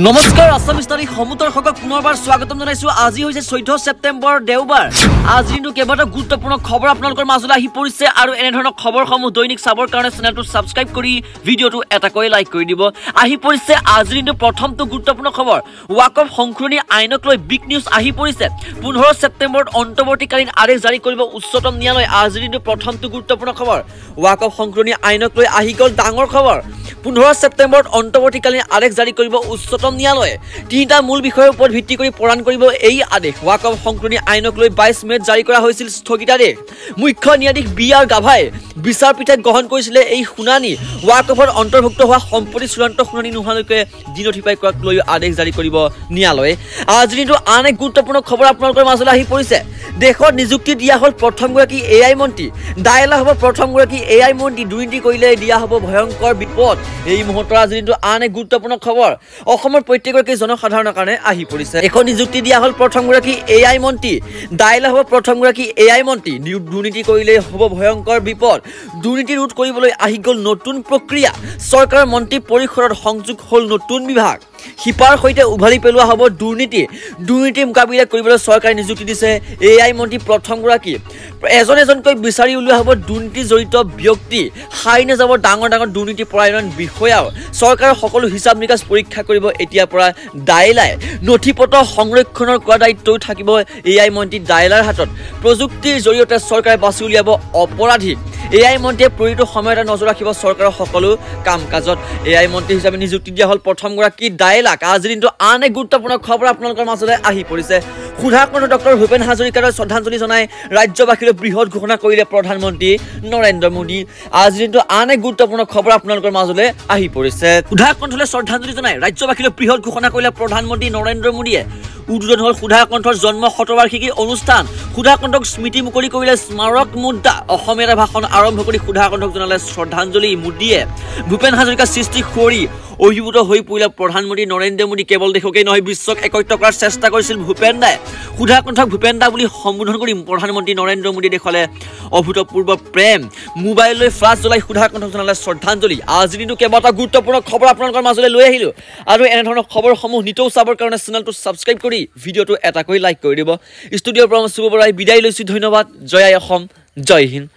নমস্কাৰ আসামিজ তাৰিখ সমুদ্ৰ সকল পুনৰবাৰ স্বাগতম জনাইছো। আজি হৈছে 14 ছেপ্টেম্বৰ দেওবাৰ। আজি দিনটো কেইবাটা গুৰুত্বপূৰ্ণ খবৰ আপোনালোকৰ মাজলৈ আহি পৰিছে আৰু এনে ধৰণৰ খবৰসমূহ দৈনিক চাবৰ কাৰণে চেনেলটো সাবস্ক্ৰাইব কৰি ভিডিঅ'টো এটাকৈ লাইক কৰি দিব। আহি পৰিছে আজি দিনটো প্ৰথমটো গুৰুত্বপূৰ্ণ খবৰ। ওয়াকফ সংশোধনী আইনক লৈ বিগ নিউজ আহি পৰিছে। 15 ছেপ্টেম্বৰত অন্তৰ্বৰ্তীকালীন আদেশ জাৰি কৰিব উচ্চতম ন্যায়ালয়। আজি দিনটো প্ৰথমটো গুৰুত্বপূৰ্ণ খবৰ। ওয়াকফ সংশোধনী আইনক লৈ আহি গ'ল ডাঙৰ খবৰ। 15 ছেপ্টেম্বৰত অন্তৰ্বৰ্তীকালীন আদেশ জাৰি কৰিব উচ্চতম ন্যায়ালয়ে। তিনিটা মূল বিষয়ৰ ওপৰত ভিত্তি কৰি প্ৰদান কৰিব এই আদেশ। ওয়াকফ সংশোধনী আইনক লৈ 22 মেত জাৰি কৰা হৈছিল স্থগিতাদেশ। মুখ্য ন্যায়াধীশ বি.আৰ. গাভাই বিচাৰপীঠে গ্ৰহণ কৰিছিলে এই শুনানি। ওয়াকফত অন্তৰ্ভুক্ত হোৱা সম্পত্তি চূড়ান্ত শুনানি নোহোৱালৈকে ডিনটিফাই কৰাক লৈ আদেশ জাৰি কৰিব ন্যায়ালয়ে। আজি দিনটো আন এক গুৰুত্বপূৰ্ণ খবৰ আপোনালোকৰ মাজলৈ আহি পৰিছে। দেশত নিযুক্তি দিয়া হ'ল প্ৰথমগৰাকী এআই মন্ত্ৰী। দায়লা হ'ব প্ৰথমগৰাকী এআই মন্ত্ৰী। দুৰ্নীতি কৰিলে দিয়া হ'ব ভয়ংকৰ বিপদ। এই মুহূৰ্তৰ আজি দিনটো আন এক গুৰুত্বপূৰ্ণ খবৰ অসমৰ প্ৰত্যেকগৰাকী জনসাধাৰণৰ কাৰণে আহি পৰিছে। এখন নিযুক্তি দিয়া হ'ল প্ৰথমগৰাকী এআই মন্ত্ৰী। দায়লা হ'ব প্ৰথমগৰাকী এআই মন্ত্ৰী। দুৰ্নীতি কৰিলে হ'ব ভয়ংকৰ বিপদ। দুৰ্নীতি ৰোধ কৰিবলৈ আহি গ'ল নতুন প্ৰক্ৰিয়া। চৰকাৰৰ মন্ত্ৰী পৰিষদত সংযোগ হ'ল নতুন বিভাগ। শিপাৰ সৈতে উভালি পেলোৱা হ'ব দুৰ্নীতি। দুৰ্নীতি মোকাবিলা কৰিবলৈ চৰকাৰে নিযুক্তি দিছে এআই মন্ত্ৰী প্ৰথমগৰাকী। এজন এজনকৈ বিচাৰি উলিওৱা হ'ব দুৰ্নীতি জড়িত ব্যক্তি। সাৰি নাযাব ডাঙৰ ডাঙৰ দুৰ্নীতি পৰায়ণ বিষয়াও। চৰকাৰৰ সকলো হিচাপ নিকাচ পৰীক্ষা কৰিব এতিয়াৰ পৰা দায়লাই। নথি পত্ৰ সংৰক্ষণৰ কৰা দায়িত্বও থাকিব এআই মন্ত্ৰী দায়লাৰ হাতত। প্ৰযুক্তিৰ জৰিয়তে চৰকাৰে বাছি উলিয়াব অপৰাধীক। এআই মন্ত্ৰীয়ে প্ৰতিটো সময়তে নজৰ ৰাখিব চৰকাৰৰ সকলো কাম কাজত। এআই মন্ত্ৰী হিচাপে নিযুক্তি দিয়া হ'ল প্ৰথমগৰাকী দায়লাক। আজি দিনটো আন এক গুৰুত্বপূৰ্ণ খবৰ আপোনালোকৰ মাজলৈ আহি পৰিছে। সুধাকৰ্ণ ডক্টৰ ভূপেন হাজৰিকালৈ শ্ৰদ্ধাঞ্জলি জনাই ৰাজ্যবাসীলৈ বৃহৎ ঘোষণা কৰিলে প্ৰধানমন্ত্ৰী নৰেন্দ্ৰ মোদী। আজি দিনটো আন এক গুৰুত্বপূৰ্ণ খবৰ আপোনালোকৰ মাজলৈ আহি পৰিছে। সুধাকণ্ঠলৈ শ্ৰদ্ধাঞ্জলি জনাই ৰাজ্যবাসীলৈ বৃহৎ ঘোষণা কৰিলে প্ৰধানমন্ত্ৰী নৰেন্দ্ৰ মোদীয়ে। উদ্বোধন হ'ল সুধাকণ্ঠৰ জন্ম শতবাৰ্ষিকী অনুষ্ঠান। সুধাকণ্ঠক স্মৃতি মুকলি কৰিলে স্মাৰক মুদ্ৰা। অসমীয়াতে ভাষণ আৰম্ভ কৰি সুধাকণ্ঠক জনালে শ্ৰদ্ধাঞ্জলি মোদীয়ে। ভূপেন হাজৰিকাৰ সৃষ্টি সুঁৱৰি অভিভূত হৈ পৰিলে প্ৰধানমন্ত্ৰী নৰেন্দ্ৰ মোদী। কেৱল দেশকেই নহয় বিশ্বক একত্ৰিত কৰাৰ চেষ্টা কৰিছিল ভূপেন দাই। সুধাকণ্ঠক ভূপেন দা বুলি সম্বোধন কৰি প্ৰধানমন্ত্ৰী নৰেন্দ্ৰ মোদী দেখুৱালে অভূতপূৰ্ব প্ৰেম। মোবাইললৈ ফ্লাছ জ্বলাই সুধাকণ্ঠক জনালে শ্ৰদ্ধাঞ্জলি। আজি দিনটো কেইবাটাও গুৰুত্বপূৰ্ণ খবৰ আপোনালোকৰ মাজলৈ লৈ আহিলোঁ আৰু এনেধৰণৰ খবৰসমূহ নিতৌ চাবৰ কাৰণে চেনেলটো ছাবস্ক্ৰাইব কৰি ভিডিঅ'টো এটাকৈ লাইক কৰি দিব। ষ্টুডিঅ'ৰ পৰা মই শুভ বৰাই বিদায় লৈছোঁ। ধন্যবাদ। জয় আই অসম, জয় হিন্দ।